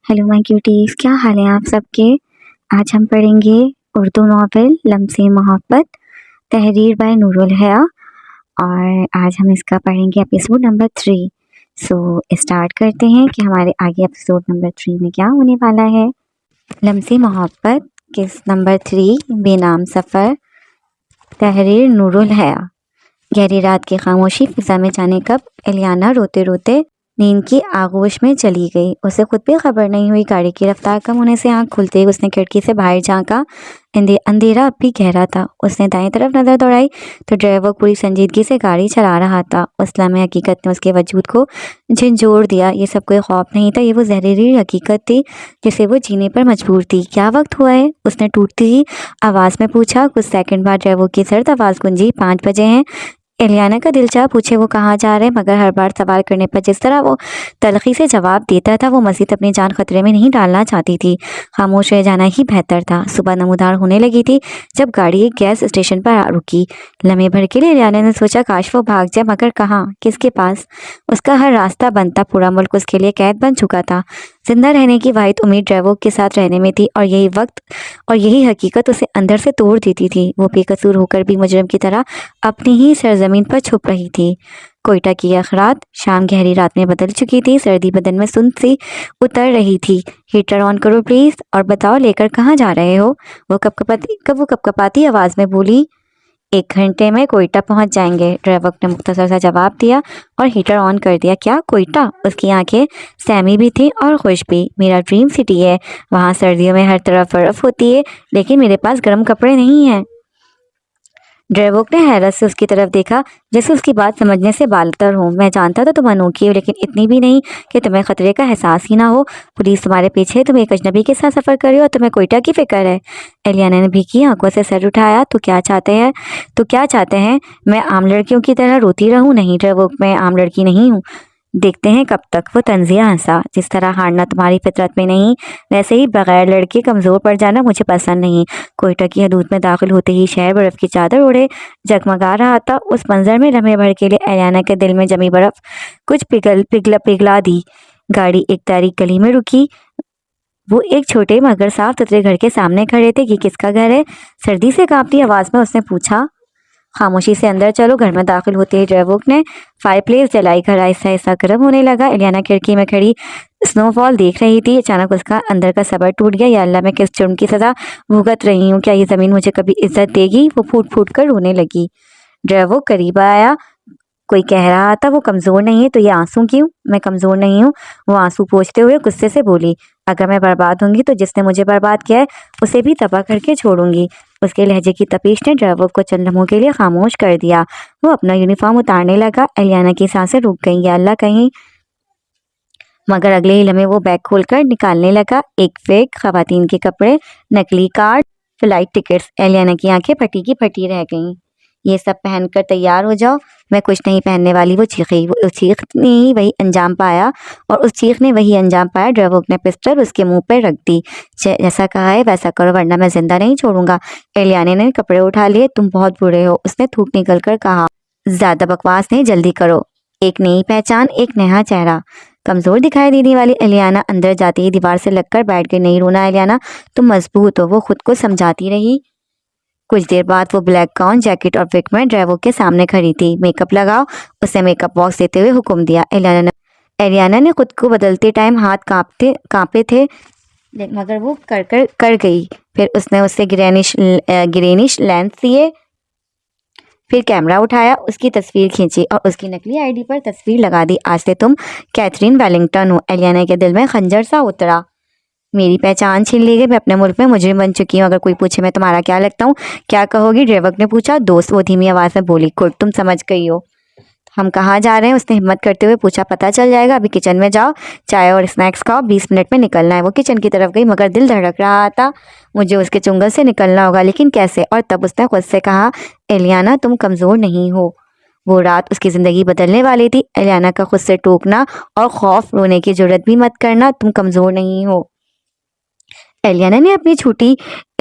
Hello my cuties, क्या हाल है आप सबके। आज हम पढ़ेंगे उर्दू नॉवेल लम्से मोहब्बत, तहरीर बाय नूरुल हया। और आज हम इसका पढ़ेंगे एपिसोड नंबर 3। सो स्टार्ट करते हैं कि हमारे आगे एपिसोड नंबर 3 में क्या होने वाला है। लम्से मोहब्बत किस नंबर 3, बेनाम सफ़र, तहरीर नूरुल हया। गहरी रात की खामोशी फिजा में जाने कब एलियाना रोते रोते नींद की आगोश में चली गई। उसे खुद भी खबर नहीं हुई। गाड़ी की रफ्तार कम होने से आंख खुलते ही उसने खिड़की से बाहर झांका। अंधेरा अब भी गहरा था। उसने दाईं तरफ नजर दौड़ाई तो ड्राइवर पूरी संजीदगी से गाड़ी चला रहा था। उस लम्हे हकीकत ने उसके वजूद को झंझोड़ दिया। ये सब कोई खौफ नहीं था, ये वो जहरीली हकीकत थी जिसे वो जीने पर मजबूर थी। क्या वक्त हुआ है, उसने टूटती ही आवाज़ में पूछा। कुछ सेकंड बाद ड्राइवर की सर्द आवाज़ गूंजी, 5 बजे हैं। एलियाना का दिल चाह पूछे वो कहाँ जा रहे, मगर हर बार सवाल करने पर जिस तरह वो तलखी से जवाब देता था, वो मज़ीद अपनी जान खतरे में नहीं डालना चाहती थी। खामोश रह जाना ही बेहतर था। सुबह नमूदार होने लगी थी जब गाड़ी एक गैस स्टेशन पर रुकी। लम्हे भर के लिए एलियाना ने सोचा काश वो भाग जाए, मगर कहाँ, किसके पास। उसका हर रास्ता बंद था। पूरा मुल्क उसके लिए कैद बन चुका था। जिंदा रहने की वाहिद उम्मीद ड्राइवर के साथ रहने में थी, और यही वक्त और यही हकीकत उसे अंदर से तोड़ देती थी। वो बेकसूर होकर भी मुजरिम की तरह अपनी ही सरजमीन पर छुप रही थी। कोयटा की यह रात शाम गहरी रात में बदल चुकी थी। सर्दी बदन में सुन सी उतर रही थी। हीटर ऑन करो प्लीज, और बताओ लेकर कहाँ जा रहे हो। वो कपकपाती आवाज़ में बोली। 1 घंटे में कोयटा पहुंच जाएंगे, ड्राइवर ने मुख्तसर सा जवाब दिया और हीटर ऑन कर दिया। क्या कोयटा? उसकी आंखें सहमी भी थी और खुश भी। मेरा ड्रीम सिटी है। वहाँ सर्दियों में हर तरफ बर्फ होती है, लेकिन मेरे पास गर्म कपड़े नहीं हैं। ड्राइवर ने हैरत से उसकी तरफ देखा, जैसे उसकी बात समझने से बालतर हो। मैं जानता था तुम अनोखी हो, लेकिन इतनी भी नहीं कि तुम्हें खतरे का एहसास ही ना हो। पुलिस तुम्हारे पीछे है, तुम एक अजनबी के साथ सफर कर रही हो और तुम्हें कोयटा की फिक्र है। एलियाना ने भीगी आंखों से सर उठाया। तो क्या चाहते हैं? मैं आम लड़कियों की तरह रोती रहूं? नहीं ड्राइवर, मैं आम लड़की नहीं हूँ। देखते हैं कब तक, वो तंजिया हंसा। जिस तरह हारना तुम्हारी फितरत में नहीं, वैसे ही बगैर लड़के कमज़ोर पड़ जाना मुझे पसंद नहीं। कोयटा की हदूद में दाखिल होते ही शहर बर्फ़ की चादर ओढ़े जगमगा रहा था। उस मंजर में लम्हे भर के लिए एलियाना के दिल में जमी बर्फ़ कुछ पिघला दी। गाड़ी एक तारीख गली में रुकी। वो एक छोटे मगर साफ सुथरे घर के सामने खड़े थे। ये किसका घर है? सर्दी से कांपती आवाज़ में उसने पूछा। खामोशी से अंदर चलो। घर में दाखिल होते ही ड्राइवर ने फायरप्लेस जलाई। घर आहिस्ता आहिस्ता गर्म होने लगा। एलियाना खिड़की में खड़ी स्नोफॉल देख रही थी। अचानक उसका अंदर का सब्र टूट गया। या अल्लाह, मैं किस जुर्म की सजा भुगत रही हूँ? क्या ये ज़मीन मुझे कभी इज्जत देगी? वो फूट फूट कर रोने लगी। ड्राइवर करीब आया। कोई कह रहा था वो कमज़ोर नहीं है, तो ये आंसू क्यों? मैं कमज़ोर नहीं हूँ, वो आंसू पोंछते हुए गुस्से से बोली। अगर मैं बर्बाद होंगी तो जिसने मुझे बर्बाद किया है उसे भी तबाह करके छोड़ूंगी। उसके लहजे की तपीश ने ड्राइवर को चंद लम्हों के लिए खामोश कर दिया। वो अपना यूनिफॉर्म उतारने लगा। एलियाना की सांसें रुक गईं। या अल्लाह, कहीं, मगर अगले ही लम्हे वो बैग खोलकर निकालने लगा। एक फेक, खवातीन के कपड़े, नकली कार्ड, फ्लाइट टिकट्स। एलियाना की आंखें फटी की फटी रह गईं। ये सब पहनकर तैयार हो जाओ। मैं कुछ नहीं पहनने वाली, वो चीखी। वो उस चीख ने ही वही अंजाम पाया और उस चीख ने वही अंजाम पाया। ड्राइवर ने पिस्टल उसके मुंह पर रख दी। जैसा कहा है वैसा करो, वरना मैं जिंदा नहीं छोड़ूंगा। एलियाना ने कपड़े उठा लिए। तुम बहुत बुरे हो, उसने थूक निकल कर कहा। ज्यादा बकवास नहीं, जल्दी करो। एक नई पहचान, एक नया चेहरा। कमजोर दिखाई देने वाली एलियाना अंदर जाती ही दीवार से लगकर बैठ गई। नहीं रोना एलियाना, तुम मजबूत हो, वो खुद को समझाती रही। कुछ देर बाद वो ब्लैक गाउन, जैकेट और विग में ड्राइवर के सामने खड़ी थी। मेकअप लगाओ, उसे मेकअप बॉक्स देते हुए हुक्म दिया। एलियाना ने खुद को बदलते टाइम हाथ कांपे थे, मगर वो कर गई। फिर उसने उससे ग्रेनिश लेंस दिए। फिर कैमरा उठाया, उसकी तस्वीर खींची और उसकी नकली आईडी पर तस्वीर लगा दी। आज से तुम कैथरीन वेलिंगटन हो। एलियाना के दिल में खंजर सा उतरा। मेरी पहचान छीन ली गई, मैं अपने मुल्क में मुजरिम बन चुकी हूँ। अगर कोई पूछे मैं तुम्हारा क्या लगता हूँ, क्या कहोगी? ड्राइवर ने पूछा। दोस्त, वो धीमी आवाज़ में बोली। गुड, तुम समझ गई हो। हम कहाँ जा रहे हैं? उसने हिम्मत करते हुए पूछा। पता चल जाएगा, अभी किचन में जाओ, चाय और स्नैक्स खाओ, 20 मिनट में निकलना है। वो किचन की तरफ गई, मगर दिल धड़क रहा था। मुझे उसके चुंगल से निकलना होगा, लेकिन कैसे? और तब उसने खुद से कहा, एलियाना तुम कमज़ोर नहीं हो। वो रात उसकी ज़िंदगी बदलने वाली थी। एलियाना का खुद से टोकना और खौफ, रोने की जरूरत भी मत करना, तुम कमज़ोर नहीं हो। एलियाना ने अपनी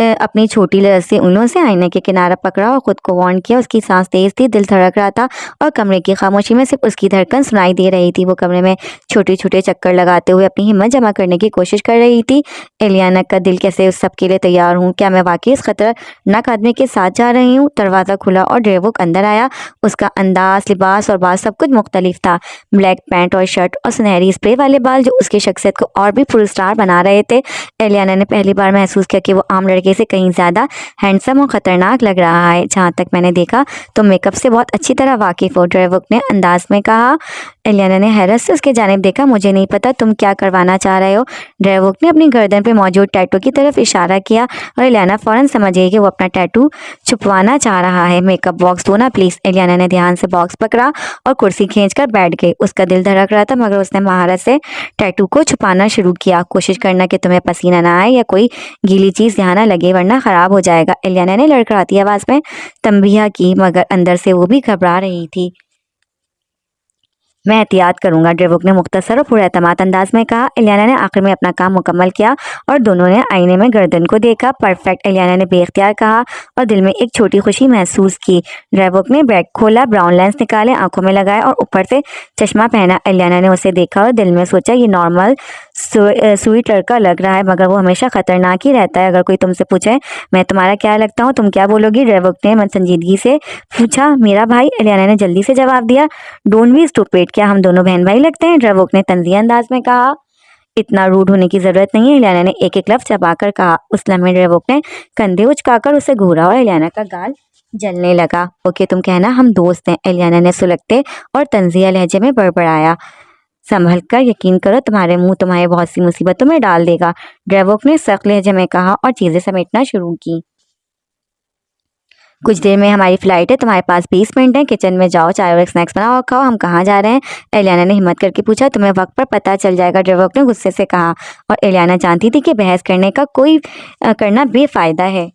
अपनी छोटी लरजती उंगलियों से आईने के किनारा पकड़ा और खुद को वार्न किया। उसकी सांस तेज थी, दिल धड़क रहा था और कमरे की खामोशी में सिर्फ उसकी धड़कन सुनाई दे रही थी। वो कमरे में छोटे छोटे चक्कर लगाते हुए अपनी हिम्मत जमा करने की कोशिश कर रही थी। एलियाना का दिल कैसे उस सब के लिए तैयार हूँ? क्या मैं वाकई इस खतरनाक आदमी के साथ जा रही हूँ? दरवाज़ा खुला और ड्रेवोक अंदर आया। उसका अंदाज, लिबास और बात सब कुछ मुख्तलिफ था। ब्लैक पैंट और शर्ट और सुनहरी स्प्रे वाले बाल जो उसकी शख्सियत को और भी फुल स्टार बना रहे थे। एलियाना ने पहली बार महसूस किया कि वो आम लड़के से कहीं ज़्यादा हैंडसम और ख़तरनाक लग रहा है। जहाँ तक मैंने देखा तो मेकअप से बहुत अच्छी तरह वाकिफ़ हो, ड्रेवोक ने अंदाज में कहा। एलियाना ने हैरत से उसके जानिब देखा। मुझे नहीं पता तुम क्या करवाना चाह रहे हो। ड्रेवोक ने अपनी गर्दन पे मौजूद टैटू की तरफ इशारा किया और एलियाना फ़ौरन समझ गई कि वो अपना टैटू छुपवाना चाह रहा है। मेकअप बॉक्स दो ना प्लीज़। एलियाना ने ध्यान से बॉक्स पकड़ा और कुर्सी खींचकर बैठ गई। उसका दिल धड़क रहा था मगर उसने महारत से टैटू को छुपाना शुरू किया। कोशिश करना कि तुम्हें पसीना ना आए या कोई गीली चीज़ यहाँ ना लगे वरना ख़राब हो जाएगा। एलियाना ने लड़खड़ाती आवाज़ में तंबीह की मगर अंदर से वो भी घबरा रही थी। मैं एहतियात करूंगा, ड्रेवोक ने मुख्तसर और पुरएतमाद अंदाज में कहा। एलियाना ने आखिर में अपना काम मुकम्मल किया और दोनों ने आईने में गर्दन को देखा। परफेक्ट, एलियाना ने बेख्तियार कहा और दिल में एक छोटी खुशी महसूस की। ड्रेवोक ने बैग खोला, ब्राउन लेंस निकाले, आंखों में लगाए और ऊपर से चश्मा पहना। एलियाना ने उसे देखा और दिल में सोचा ये नॉर्मल स्वीट लड़का लग रहा है मगर वो हमेशा खतरनाक ही रहता है। अगर कोई तुमसे पूछे मैं तुम्हारा क्या लगता हूँ, तुम क्या बोलोगी? ड्रेवोक ने मन संजीदगी से पूछा। मेरा भाई, एलियाना ने जल्दी से जवाब दिया। डोंट बी स्टूपिड, क्या हम दोनों बहन भाई लगते हैं? ड्रेवोक ने तंज़िया अंदाज में कहा। इतना रूड होने की जरूरत नहीं है, एलियाना ने एक एक लफ्ज चबाकर कहा। उस लम्हे ड्रेवोक ने कंधे उचकाकर उसे घूरा और एलियाना का गाल जलने लगा। ओके तुम कहना हम दोस्त हैं, एलियाना ने सुलगते और तंज़िया लहजे में बड़बड़ाया। संभल कर, यकीन करो तुम्हारे मुंह तुम्हारे बहुत सी मुसीबतों में डाल देगा, ड्रेवोक ने सख्त लहजे में कहा और चीजें समेटना शुरू की। कुछ देर में हमारी फ्लाइट है, तुम्हारे पास 20 मिनट है। किचन में जाओ, चाय और स्नैक्स बनाओ और खाओ। हम कहाँ जा रहे हैं? एलियाना ने हिम्मत करके पूछा। तुम्हें वक्त पर पता चल जाएगा, ड्रेवोक ने गुस्से से कहा। और एलियाना जानती थी कि बहस करने का करना बेफायदा है।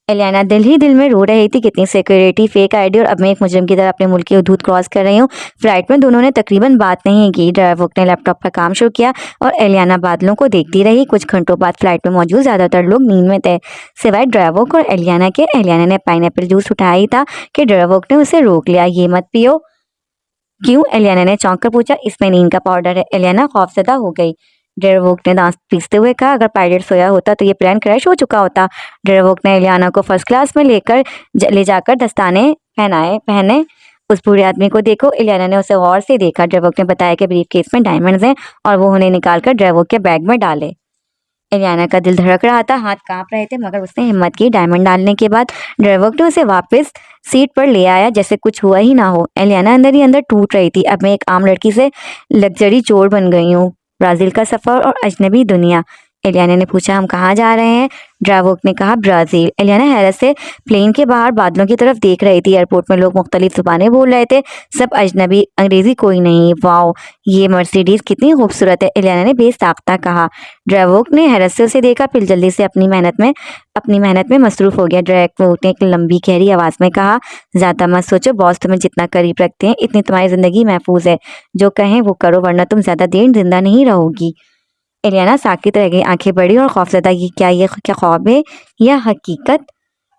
एलियाना दिल ही दिल में रो रही थी। कितनी सिक्योरिटी, फेक आईडी और अब मैं एक मुजरिम की तरह अपने मुल्क की हदूद क्रॉस कर रही हूँ। फ्लाइट में दोनों ने तकरीबन बात नहीं की। ड्रेवोक ने लैपटॉप पर काम शुरू किया और एलियाना बादलों को देखती रही। कुछ घंटों बाद फ्लाइट में मौजूद ज़्यादातर लोग नींद में थे सिवाय ड्रेवोक और एलियाना के। एलियाना ने पाइनएप्पल जूस उठाया ही था कि ड्रेवोक ने उसे रोक लिया। ये मत पियो। क्यों? एलियाना ने चौंक कर पूछा। इसमें नींद का पाउडर है। एलियाना खौफजदा हो गई। ड्रेवोक ने दांत पीसते हुए कहा। अगर पायलट सोया होता तो ये प्लान क्रैश हो चुका होता। ड्रेवोक ने एलियाना को फर्स्ट क्लास में ले जाकर दस्ताने पहने। उस बूढ़े आदमी को देखो। एलियाना ने उसे गौर से देखा। ड्रेवोक ने बताया कि ब्रीफ केस में डायमंड्स हैं और वो उन्हें निकालकर ड्रेवोक के बैग में डाले। एलियाना का दिल धड़क रहा था, हाथ कांप रहे थे मगर उसने हिम्मत की। डायमंड डालने के बाद ड्रेवोक ने उसे वापस सीट पर ले आया जैसे कुछ हुआ ही ना हो। एलियाना अंदर ही अंदर टूट रही थी। अब मैं एक आम लड़की से लग्जरी चोर बन गई हूँ। ब्राज़ील का सफ़र और अजनबी दुनिया। एलियाना ने पूछा। हम कहाँ जा रहे हैं? ड्रेवोक ने कहा ब्राज़ील। एलियाना हैरत से प्लेन के बाहर बादलों की तरफ देख रही थी। एयरपोर्ट में लोग मुख्तलिफ ज़ुबानें बोल रहे थे, सब अजनबी, अंग्रेज़ी कोई नहीं। वाओ, ये मर्सिडीज़ कितनी खूबसूरत है, एलियाना ने बेसाख्ता कहा। ड्रेवोक ने हैरत से उसे देखा, फिर जल्दी से अपनी मेहनत में मसरूफ़ हो गया। ड्रेवोक ने एक लंबी गहरी आवाज़ में कहा। ज़्यादा मत सोचो, बॉस तुम्हें जितना करीब रखते हैं इतनी तुम्हारी ज़िंदगी महफूज है। जो कहें वो करो वरना तुम ज़्यादा देर जिंदा नहीं रहोगी। एलियाना साकित रह गई, आंखें बड़ी और खौफजदा की। क्या ख्वाब है या हकीकत?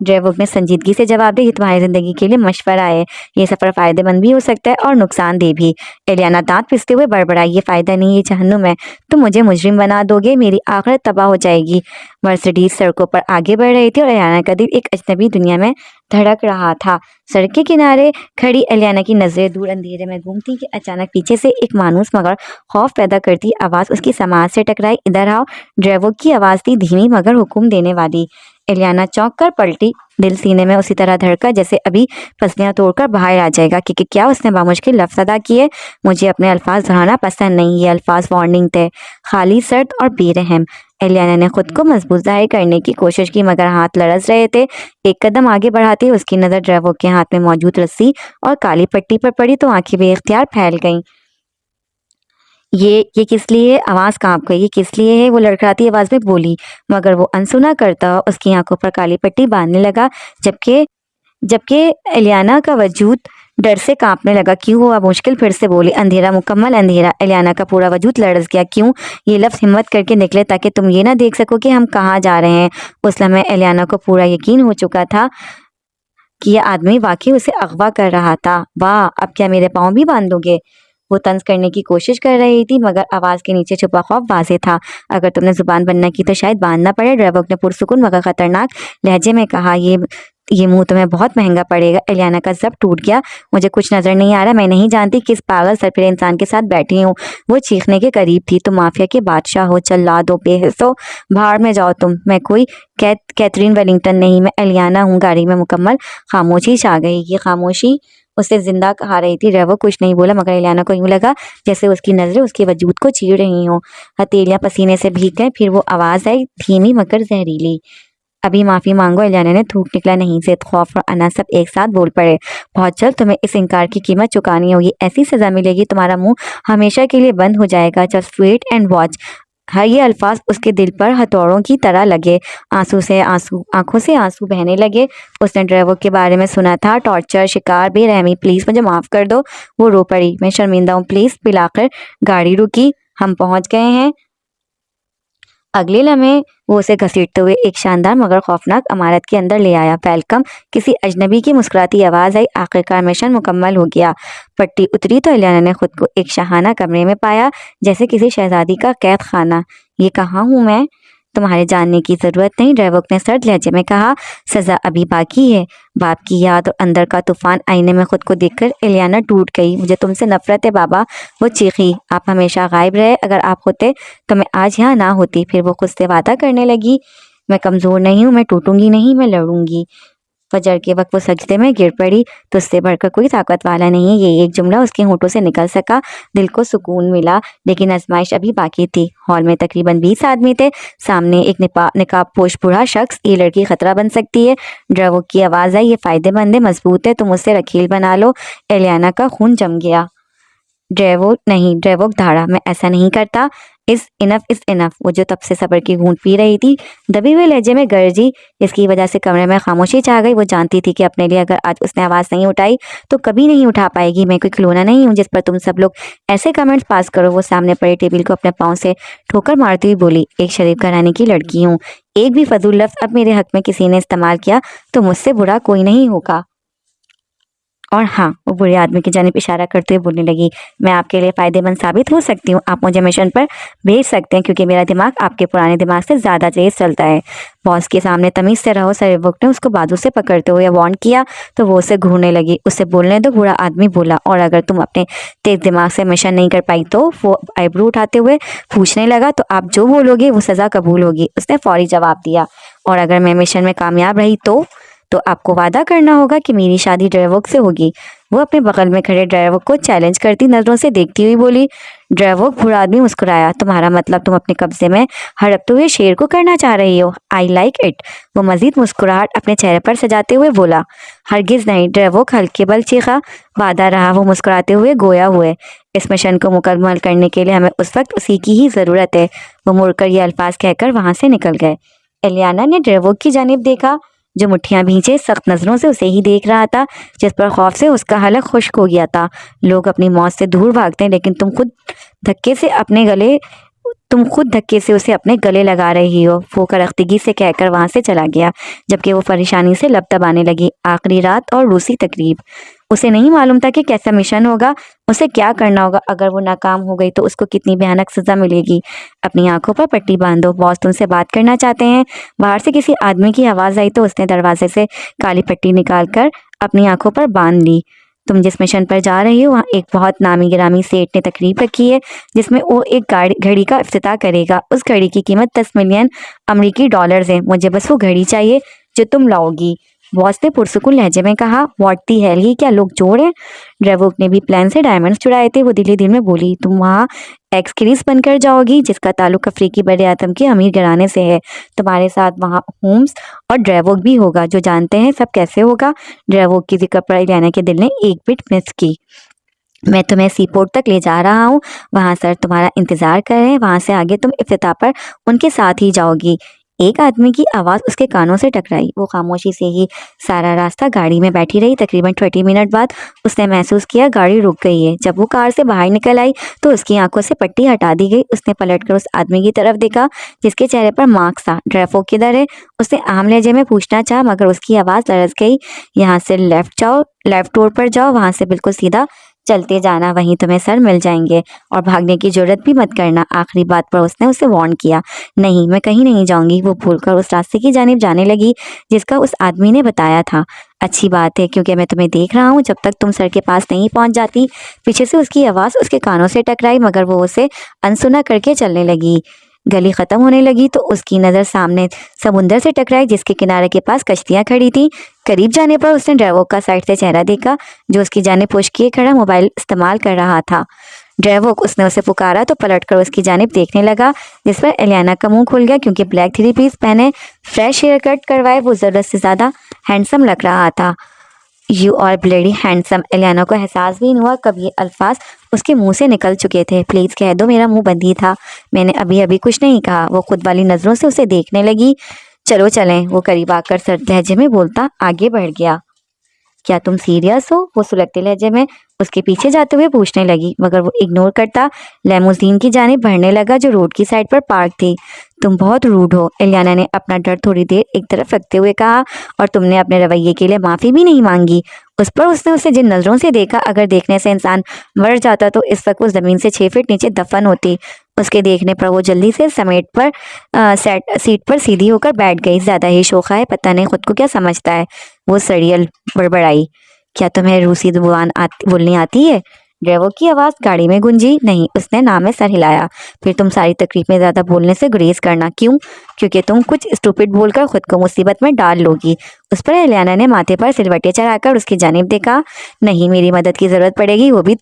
ड्रेवोक ने संजीदगी से जवाब दिया। ये तुम्हारी जिंदगी के लिए मशवरा है। ये सफर फायदेमंद भी हो सकता है और नुकसानदेह भी। एलियाना दांत पिसते हुए बड़बड़ाई। ये फायदा नहीं, ये जहन्नुम है। तुम मुझे मुजरिम बना दोगे, मेरी आखिरत तबाह हो जाएगी। मर्सिडीज सड़कों पर आगे बढ़ रही थी और एलियाना का दिल एक अजनबी दुनिया में धड़क रहा था। सड़क के किनारे खड़ी एलियाना की नजरें दूर अंधेरे में घूमती कि अचानक पीछे से एक मानूस मगर खौफ पैदा करती आवाज़ उसकी समाज से टकराई। इधर आओ। ड्रेवोक की आवाज़ थी, धीमी मगर हुक्म देने वाली। एलियाना चौंक कर पलटी। दिल सीने में उसी तरह धड़का जैसे अभी पसलियां तोड़कर बाहर आ जाएगा। कि क्या उसने बामुश्किल लफ्ज़ अदा किए? मुझे अपने अल्फाज दोहराना पसंद नहीं। ये अल्फाज वार्निंग थे, खाली, सर्द और बेरहम। एलियाना ने खुद को मजबूत जाहिर करने की कोशिश की मगर हाथ लरज रहे थे। एक कदम आगे बढ़ाते उसकी नज़र ड्रेवोक के हाथ में मौजूद रस्सी और काली पट्टी पर पड़ी तो आंखें बेख्तियार फैल गईं। ये किस लिए? आवाज़ कांप गई। ये किस लिए है? वो लड़खड़ाती आवाज़ में बोली मगर वो अनसुना करता उसकी आंखों पर काली पट्टी बांधने लगा। जबकि जबकि एलियाना का वजूद डर से कांपने लगा। क्यों हुआ? मुश्किल फिर से बोली। अंधेरा, मुकम्मल अंधेरा। एलियाना का पूरा वजूद लरज़ गया। क्यों? ये लफ्ज़ हिम्मत करके निकले ताकि तुम ये ना देख सको कि हम कहाँ जा रहे हैं। उस लम्हे एलियाना को पूरा यकीन हो चुका था कि यह आदमी वाकई उसे अगवा कर रहा था। वाह, अब क्या मेरे पाँव भी बांध दोगे? वो तंज करने की कोशिश कर रही थी, मगर आवाज़ के नीचे छुपा खौफ वाज़ेह था। अगर तुमने जुबान बंद न की तो शायद बांधना पड़े। ड्राइवर ने पुरसुकून मगर खतरनाक लहजे में कहा। ये मुंह तुम्हें बहुत महंगा पड़ेगा। एलियाना का जब टूट गया। मुझे कुछ नजर नहीं आ रहा। मैं नहीं जानती किस पागल सरफिरे इंसान के साथ बैठी हूँ। वो चीखने के करीब थी। तुम माफिया के बादशाह हो, चल्लाद हो, बेहिस्सो, भाड़ में जाओ तुम। मैं कोई कैथरीन वेलिंगटन नहीं, मैं एलियाना हूँ। गाड़ी में मुकम्मल खामोशी छा गई। ये खामोशी उसे जिंदा खा रही थी। रेवो कुछ नहीं बोला, मगर एलियाना को यूं लगा जैसे उसकी नजरें उसके वजूद को चीर रही हों। हथेलियां पसीने से भीग गए। फिर वो आवाज़ आई, धीमी मगर जहरीली। अभी माफी मांगो। एलियाना ने थूक निकला। नहीं, जिद, खौफ और अना सब एक साथ बोल पड़े। बहुत जल्द तुम्हें इस इनकार की कीमत चुकानी होगी। ऐसी सजा मिलेगी तुम्हारा मुंह हमेशा के लिए बंद हो जाएगा। Just wait and watch. हर ये अल्फाज उसके दिल पर हथौड़ों की तरह लगे। आंखों से आंसू बहने लगे। उसने ड्राइवर के बारे में सुना था, टॉर्चर, शिकार, बेरहमी। प्लीज मुझे माफ कर दो। वो रो पड़ी। मैं शर्मिंदा हूँ, प्लीज। पिलाकर गाड़ी रुकी। हम पहुंच गए हैं। अगले लम्हे वो उसे घसीटते हुए एक शानदार मगर खौफनाक इमारत के अंदर ले आया। वेलकम। किसी अजनबी की मुस्कुराती आवाज़ आई। आखिरकार मिशन मुकम्मल हो गया। पट्टी उतरी तो एलियाना ने खुद को एक शाहाना कमरे में पाया, जैसे किसी शहजादी का कैद खाना। ये कहाँ हूँ मैं? तुम्हारे जानने की जरूरत नहीं, ड्राइवर ने सर्द लहजे में कहा। सजा अभी बाकी है। बाप की याद और अंदर का तूफान। आईने में खुद को देखकर एलियाना टूट गई। मुझे तुमसे नफरत है बाबा, वो चीखी। आप हमेशा गायब रहे। अगर आप होते तो मैं आज यहाँ ना होती। फिर वो खुद से वादा करने लगी, मैं कमज़ोर नहीं हूँ, मैं टूटूंगी नहीं, मैं लड़ूंगी। फजर के वक्त वो सजदे में गिर पड़ी। तुझसे बढ़कर कोई ताकत वाला नहीं है। ये एक जुमला उसके होंठों से निकल सका। दिल को सुकून मिला, लेकिन आजमाइश अभी बाकी थी। हॉल में तकरीबन 20 आदमी थे। सामने एक निकाब पोश बूढ़ा शख्स। ये लड़की खतरा बन सकती है। ड्राइवर की आवाज़ आई। ये फायदेमंद है, मजबूत है, तुम उससे रखील बना लो। एलियाना का खून जम गया। ड्रेवोक धाड़ा। मैं ऐसा नहीं करता। इस इनफ। वो जो तब से सब्र की घूंट पी रही थी, दबे हुए लहजे में गरजी। इसकी वजह से कमरे में खामोशी छा गई। वो जानती थी कि अपने लिए अगर आज उसने आवाज़ नहीं उठाई तो कभी नहीं उठा पाएगी। मैं कोई खिलौना नहीं हूँ जिस पर तुम सब लोग ऐसे कमेंट्स पास करो। वो सामने पड़े टेबल को अपने पाँव से ठोकर मारती हुई बोली। एक शरीफ घराने की लड़की हूँ। एक भी फजूल लफ्ज़ अब मेरे हक में किसी ने इस्तेमाल किया तो मुझसे बुरा कोई नहीं होगा। और हाँ, वो बुरे आदमी की जानिब इशारा करते हुए बोलने लगी। मैं आपके लिए फ़ायदेमंद साबित हो सकती हूँ। आप मुझे मिशन पर भेज सकते हैं, क्योंकि मेरा दिमाग आपके पुराने दिमाग से ज़्यादा तेज चलता है। बॉस के सामने तमीज़ से रहो। सेवक ने उसको बाजू से पकड़ते हुए वार्न किया तो वो उसे घूरने लगी। उसे बोलने दो, बूढ़ा आदमी बोला। और अगर तुम अपने तेज दिमाग से मिशन नहीं कर पाई तो? वो आईब्रो उठाते हुए पूछने लगा। तो आप जो बोलोगे वो सज़ा कबूल होगी, उसने फौरी जवाब दिया। और अगर मैं मिशन में कामयाब रही तो आपको वादा करना होगा कि मेरी शादी ड्राइवर से होगी। वो अपने बगल में खड़े ड्राइवर को चैलेंज करती नजरों से देखती हुई बोली। ड्राइवर बूढ़ा आदमी मुस्कुराया। तुम्हारा मतलब तुम अपने कब्जे में हड़पते हुए शेर को करना चाह रही हो? I like it. वो मजीद मुस्कुराहट अपने चेहरे पर सजाते हुए बोला। हरगिज नहीं, ड्राइवर हल्के बल चीखा। वादा रहा। वो मुस्कुराते हुए गोया हुए। इस मिशन को मुकम्मल करने के लिए हमें उस वक्त उसी की ही ज़रूरत है। वो मुड़कर ये अल्फाज कहकर वहाँ से निकल गए। एलियाना ने ड्राइवर की जानिब देखा, जो मुट्ठियां भींचे सख्त नजरों से उसे ही देख रहा था, जिस पर खौफ से उसका हलक खुश्क हो गया था। लोग अपनी मौत से दूर भागते हैं, लेकिन तुम खुद धक्के से उसे अपने गले लगा रही हो। वो करख्तगी से कहकर वहां से चला गया, जबकि वो परेशानी से लब दबाने लगी। आखिरी रात और रूसी तकरीब। उसे नहीं मालूम था कि कैसा मिशन होगा, उसे क्या करना होगा। अगर वो नाकाम हो गई तो उसको कितनी भयानक सजा मिलेगी। अपनी आंखों पर पट्टी बांधो, बॉस तुमसे बात करना चाहते हैं। बाहर से किसी आदमी की आवाज़ आई तो उसने दरवाजे से काली पट्टी निकालकर अपनी आंखों पर बांध ली। तुम जिस मिशन पर जा रही हो वहाँ एक बहुत नामी गिरामी सेठ ने तकरीब रखी है, जिसमें वो एक घड़ी का इफ्तिताह करेगा। उस घड़ी की कीमत 10 मिलियन अमेरिकी डॉलर्स है। मुझे बस वो घड़ी चाहिए जो तुम लाओगी। बॉस ने पुरसुकून लहजे में कहा। व्हाट दी हेल, ही क्या लोग जोड़ हैं? ड्रेवोक ने भी प्लान से डायमंड्स चुराए थे। वो दिली दिल में बोली। तुम वहाँ एक्स क्रीज बनकर जाओगी, जिसका ताल्लुक अफ्रीकी बड़े आदम के अमीर घराने से है। तुम्हारे साथ वहाँ होम्स और ड्रेवोक भी होगा, जो जानते हैं सब कैसे होगा। ड्रेवोक की जिक्र पर एलियाना के दिल ने एक बिट मिस की। मैं तुम्हें सीपोर्ट तक ले जा रहा हूँ। वहाँ सर तुम्हारा इंतजार कर रहे हैं। वहाँ से आगे तुम इफ्तिताह पर उनके साथ ही जाओगी। एक आदमी की आवाज़ उसके कानों से टकराई। वो खामोशी से ही सारा रास्ता गाड़ी में बैठी रही। तकरीबन 20 मिनट बाद उसने महसूस किया गाड़ी रुक गई है। जब वो कार से बाहर निकल आई तो उसकी आंखों से पट्टी हटा दी गई। उसने पलटकर उस आदमी की तरफ देखा जिसके चेहरे पर मार्क्स था। ड्राइवर किधर है? उसने आम लहजे में पूछना चाहा मगर उसकी आवाज़ लरज़ गई। यहाँ से लेफ्ट जाओ, लेफ्ट रोड पर जाओ, वहाँ से बिल्कुल सीधा चलते जाना, वहीं तुम्हें सर मिल जाएंगे, और भागने की जरूरत भी मत करना। आखिरी बात पर उसने उसे वार्न किया। नहीं, मैं कहीं नहीं जाऊंगी। वो भूलकर उस रास्ते की जानिब जाने लगी जिसका उस आदमी ने बताया था। अच्छी बात है, क्योंकि मैं तुम्हें देख रहा हूँ जब तक तुम सर के पास नहीं पहुँच जाती। पीछे से उसकी आवाज़ उसके कानों से टकराई मगर वो उसे अनसुना करके चलने लगी। गली खत्म होने लगी तो उसकी नज़र सामने समुंदर से टकराई जिसके किनारे के पास कश्तियाँ खड़ी थी। करीब जाने पर उसने ड्राइवर का साइड से चेहरा देखा जो उसकी जानिब पुश किए खड़ा मोबाइल इस्तेमाल कर रहा था। ड्राइवर, उसने उसे पुकारा तो पलटकर उसकी जानिब देखने लगा जिस पर एलियाना का मुंह खुल गया क्योंकि ब्लैक 3 पीस पहने, फ्रेश हेयर कट करवाए वो ज़रूरत से ज़्यादा हैंडसम लग रहा था। You are bloody handsome. Eliana को एहसास भी नहीं हुआ कब ये अल्फाज उसके मुंह से निकल चुके थे। प्लीज़ कह दो, मेरा मुंह बंद ही था, मैंने अभी अभी कुछ नहीं कहा। वो खुद वाली नज़रों से उसे देखने लगी। चलो चलें, वो करीब आकर सर्द लहजे में बोलता आगे बढ़ गया। क्या तुम सीरियस हो? वो सुलगते लहजे में उसके पीछे जाते हुए पूछने लगी मगर वो इग्नोर करता लेमोजीन की जानिब बढ़ने लगा जो रोड की साइड पर पार्क थी। तुम बहुत रूड हो, एलियाना ने अपना डर थोड़ी देर एक तरफ रखते हुए कहा, और तुमने अपने रवैये के लिए माफ़ी भी नहीं मांगी। उस पर उसने उसे जिन नज़रों से देखा, अगर देखने से इंसान मर जाता तो इस वक्त वो ज़मीन से 6 फीट नीचे दफन होती। उसके देखने पर वो जल्दी से समेट पर सीट पर सीधी होकर बैठ गई। ज़्यादा ही शोखा है, पता नहीं खुद को क्या समझता है। वो सड़ियल बड़बड़ाई। क्या तुम्हें रूसी जुबान बोलनी आती है? ड्राइवर की आवाज़ गाड़ी में गूंजी। नहीं, उसने नाम में सर हिलाया। फिर तुम सारी तकलीफ में ज़्यादा बोलने से गुरेज करना। क्यों? क्योंकि तुम कुछ स्टूपिड बोलकर खुद को मुसीबत में डाल लोगी। उस पर एलियाना ने माथे पर सिलवटें चढ़ाकर उसकी जानिब देखा। नहीं, मेरी मदद की ज़रूरत पड़ेगी, वो भी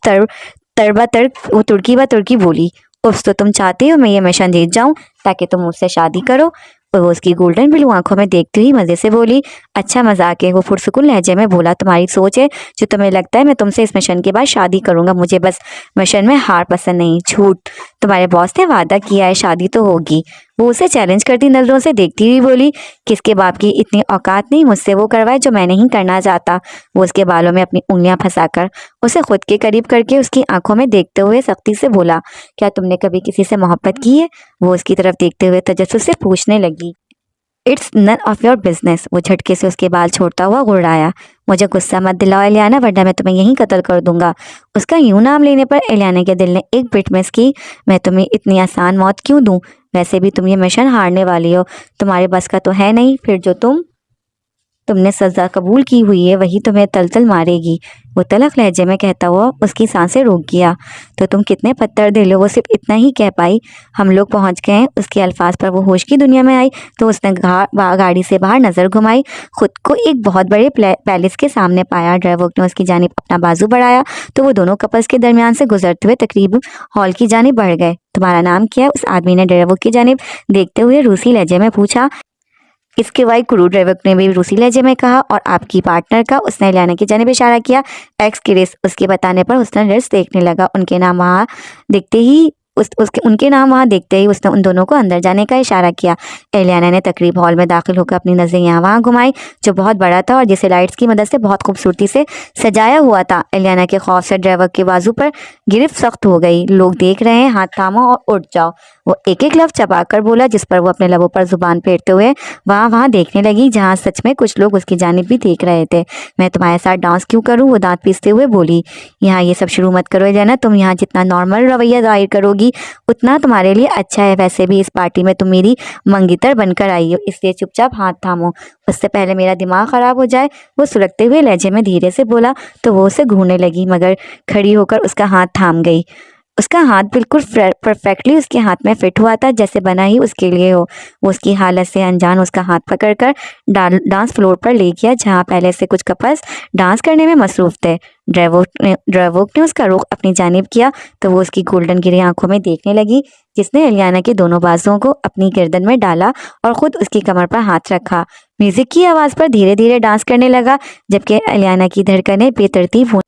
वो तुर्की ब तुर्की बोली। उफ, तो तुम चाहती हो मैं ये मिशन जीत जाऊं ताकि तुम मुझसे शादी करो? और वो उसकी गोल्डन ब्लू आंखों में देखती हुई मज़े से बोली। अच्छा मजाक है, वो पुरसुकून लहजे में बोला। तुम्हारी सोच है जो तुम्हें लगता है मैं तुमसे इस मिशन के बाद शादी करूंगा। मुझे बस मिशन में हार पसंद नहीं। झूठ, तुम्हारे बॉस ने वादा किया है, शादी तो होगी। वो उसे चैलेंज करती नज़रों से देखती हुई बोली। किसके बाप की इतनी औकात नहीं मुझसे वो करवाए जो मैं नहीं करना चाहता। वो उसके बालों में अपनी उंगलियां फंसाकर उसे खुद के करीब करके उसकी आंखों में देखते हुए सख्ती से बोला, क्या तुमने कभी किसी से मोहब्बत की है? वो उसकी तरफ देखते हुए तजस्सुस से पूछने लगी। It's none of your business. वो झटके से उसके बाल छोड़ता हुआ गुड़ाया। मुझे गुस्सा मत दिलाओ एलियाना, वरना मैं तुम्हें यहीं कत्ल कर दूंगा। उसका यूं नाम लेने पर एलियाना के दिल ने एक बिट मिस की। मैं तुम्हें इतनी आसान मौत क्यों दूं? वैसे भी तुम ये मिशन हारने वाली हो, तुम्हारे बस का तो है नहीं। फिर जो तुमने सजा कबूल की हुई है वही तुम्हें तलतल मारेगी। वो तलख लहजे में कहता हुआ उसकी सांसें रोक गया। तो तुम कितने पत्थर दिल हो? वो सिर्फ इतना ही कह पाई। हम लोग पहुंच गए हैं। उसके अल्फाज पर वो होश की दुनिया में आई तो उसने गाड़ी से बाहर नज़र घुमाई। खुद को एक बहुत बड़े पैलेस के सामने पाया। ड्राइवर ने उसकी जानिब अपना बाजू बढ़ाया तो वो दोनों कपल्स के दरमियान से गुजरते हुए तकरीब हॉल की जानिब बढ़ गए। तुम्हारा नाम क्या है? उस आदमी ने ड्राइवर की जानिब देखते हुए रूसी लहजे में पूछा। इसके वाई क्रू, ड्राइवर ने भी रूसी लहजे में कहा। और आपकी पार्टनर का? उसने एलियाना की जानिब इशारा किया। एक्स की रेस। उसके बताने पर उसने लिस्ट देखने लगा। उनके नाम वहाँ देखते ही उनके नाम वहाँ देखते ही उसने उन दोनों को अंदर जाने का इशारा किया। एलियाना ने तकरीब हॉल में दाखिल होकर अपनी नज़रें यहाँ वहाँ घुमाई जो बहुत बड़ा था और जिसे लाइट्स की मदद से बहुत खूबसूरती से सजाया हुआ था। एलियाना के खौफ से ड्राइवर के बाजू पर गिरफ्त सख्त हो गई। लोग देख रहे हैं, हाथ थामो और उठ जाओ। वो एक एक लफ्ज़ चबाकर बोला जिस पर वो अपने लबों पर जुबान फेरते हुए वहाँ देखने लगी जहाँ सच में कुछ लोग उसकी जानिब भी देख रहे थे। मैं तुम्हारे साथ डांस क्यों करूँ? वो दांत पीसते हुए बोली। यहाँ ये सब शुरू मत करो एलियाना, तुम यहाँ जितना नॉर्मल रवैया जाहिर करोगी उतना तुम्हारे लिए अच्छा है। वैसे भी इस पार्टी में तुम मेरी मंगीतर बनकर आई हो, इसलिए चुपचाप हाथ थामो, उससे पहले मेरा दिमाग ख़राब हो जाए। वो सुलगते हुए लहजे में धीरे से बोला तो वो उसे घूरने लगी मगर खड़ी होकर उसका हाथ थाम गई। उसका हाथ बिल्कुल परफेक्टली उसके हाथ में फिट हुआ था जैसे बना ही उसके लिए हो। वो उसकी हालत से अनजान उसका हाथ पकड़कर डांस फ्लोर पर ले गया जहाँ पहले से कुछ कपल्स डांस करने में मसरूफ़ थे। ड्राइवर ने उसका रुख अपनी जानिब किया तो वो उसकी गोल्डन गिरी आंखों में देखने लगी जिसने एलियाना के दोनों बाजुओं को अपनी गर्दन में डाला और ख़ुद उसकी कमर पर हाथ रखा। म्यूज़िक की आवाज़ पर धीरे धीरे डांस करने लगा जबकि एलियाना की धड़कनें बेतरतीब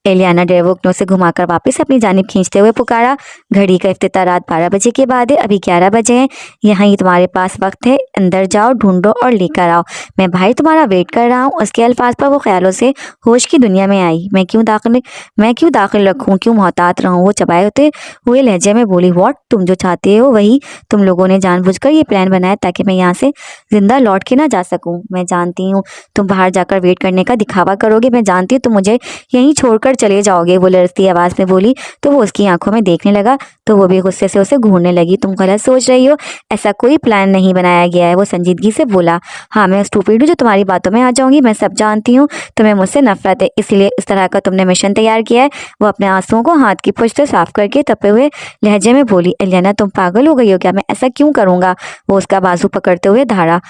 एलियाना डेवो को से घुमाकर वापस अपनी जानिब खींचते हुए पुकारा। घड़ी का इफ्तितार रात 12 बजे के बाद है, अभी 11 बजे हैं। यहाँ ही तुम्हारे पास वक्त है, अंदर जाओ, ढूंढो और लेकर आओ। मैं भाई तुम्हारा वेट कर रहा हूँ। उसके अल्फाज पर वो ख्यालों से होश की दुनिया में आई। मैं क्यों दाखिल रखूँ, क्यों मोहतात रहूँ? वो चबाए होते हुए लहजे में बोली, वॉट? तुम जो चाहते हो वही। तुम लोगों ने जानबूझकर ये प्लान बनाया ताकि मैं यहाँ से जिंदा लौट के ना जा सकूँ। मैं जानती हूँ तुम बाहर जाकर वेट करने का दिखावा करोगे। मैं जानती हूँ तुम मुझे यहीं छोड़कर चले जाओगे, वो लड़ती आवाज़ में बोली। तो वो उसकी आंखों में देखने लगा तो वो भी गुस्से से उसे घूरने लगी। तुम गलत सोच रही हो, ऐसा कोई प्लान नहीं बनाया गया है, वो संजीदगी से बोला। हाँ, मैं स्टूपिड हूँ जो तुम्हारी बातों में आ जाऊंगी। मैं सब जानती हूँ, तुम्हें मुझसे नफरत है, इसलिए इस तरह का तुमने मिशन तैयार किया है। वो अपने आंसुओं को हाथ की पुष्ट से साफ करके तपे हुए लहजे में बोली, एलियाना तुम पागल हो गई हो क्या? मैं ऐसा क्यों करूंगा? वो उसका बाजू पकड़ते हुए धारा।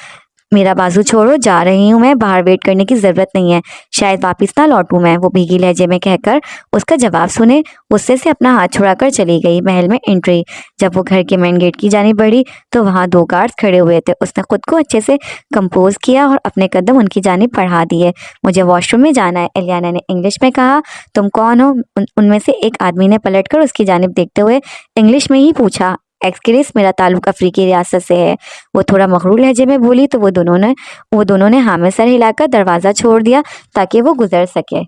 मेरा बाजू छोड़ो, जा रही हूँ मैं, बाहर वेट करने की जरूरत नहीं है, शायद वापस ना लौटूं मैं, वो भीगी लहजे में कहकर उसका जवाब सुने गुस्से से अपना हाथ छुड़ाकर चली गई। महल में एंट्री। जब वो घर के मेन गेट की जानी बढ़ी तो वहाँ 2 गार्ड्स खड़े हुए थे। उसने खुद को अच्छे से कंपोज किया और अपने कदम उनकी जानिब बढ़ा दिए। मुझे वॉशरूम में जाना है, एलियाना ने इंग्लिश में कहा। तुम कौन हो? उनमें से एक आदमी ने पलटकर उसकी जानिब देखते हुए इंग्लिश में ही पूछा। एक्सक्रीस, मेरा ताल्लुक अफ्रीकी रियासत से है, वो थोड़ा मखरूर लहजे में बोली। तो वो दोनों ने हाँ में सर हिलाकर दरवाज़ा छोड़ दिया ताकि वो गुजर सके।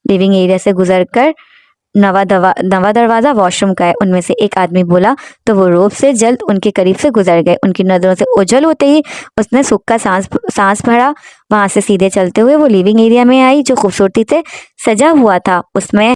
लिविंग एरिया से गुजरकर नवा दरवाज़ा वॉशरूम का है, उनमें से एक आदमी बोला। तो वो रोब से जल्द उनके करीब से गुजर गए। उनकी नज़रों से ओझल होते ही उसने सुख का सांस भरा। वहां से सीधे चलते हुए वो लिविंग एरिया में आई जो खूबसूरती से सजा हुआ था। उसमें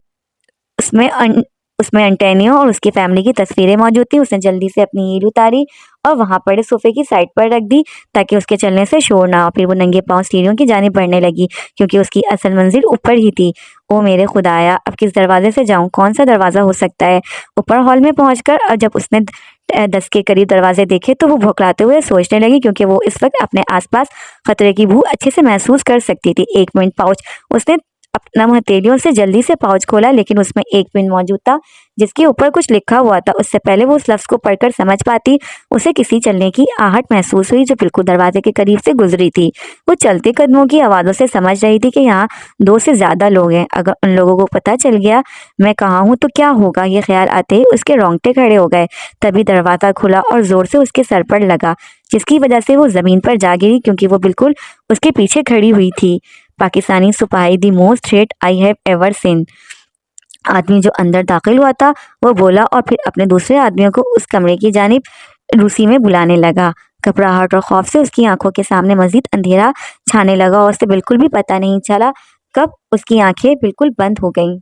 उसमें अन, उसमें एंटोनियो और उसकी फैमिली की तस्वीरें मौजूद थी। उसने जल्दी से अपनी हील उतारी और वहां पड़े सोफे की साइड पर रख दी ताकि उसके चलने से शोर ना हो। फिर वो नंगे पांव सीढ़ियों की जानिब बढ़ने लगी क्योंकि उसकी असल मंजिल ऊपर ही थी। ओ मेरे खुदाया, अब किस दरवाजे से जाऊं? कौन सा दरवाजा हो सकता है? ऊपर हॉल में पहुंचकर और जब उसने 10 के करीब दरवाजे देखे तो वो भौंकलाते हुए सोचने लगी क्योंकि वो इस वक्त अपने आसपास खतरे की बू अच्छे से महसूस कर सकती थी। 1 मिनट पाउच। उसने अपना हथेलियों से जल्दी से पाउच खोला लेकिन उसमें 1 पिन मौजूद था जिसके ऊपर कुछ लिखा हुआ था। उससे पहले वो उस लफ्ज को पढ़कर समझ पाती उसे किसी चलने की आहट महसूस हुई जो बिल्कुल दरवाजे के करीब से गुजरी थी। वो चलते कदमों की आवाज़ों से समझ रही थी कि यहाँ 2 से ज़्यादा लोग हैं। अगर उन लोगों को पता चल गया मैं कहाँ हूँ तो क्या होगा? ये ख्याल आते ही उसके रोंगटे खड़े हो गए। तभी दरवाज़ा खुला और ज़ोर से उसके सर पर लगा जिसकी वजह से वो ज़मीन पर जा गिरी क्योंकि वो बिल्कुल उसके पीछे खड़ी हुई थी। पाकिस्तानी सिपाही, the most threat I have ever seen. आदमी जो अंदर दाखिल हुआ था वो बोला और फिर अपने दूसरे आदमियों को उस कमरे की जानिब रूसी में बुलाने लगा। घबराहट और खौफ से उसकी आंखों के सामने मजीद अंधेरा छाने लगा और उसे बिल्कुल भी पता नहीं चला कब उसकी आंखें बिल्कुल बंद हो गईं।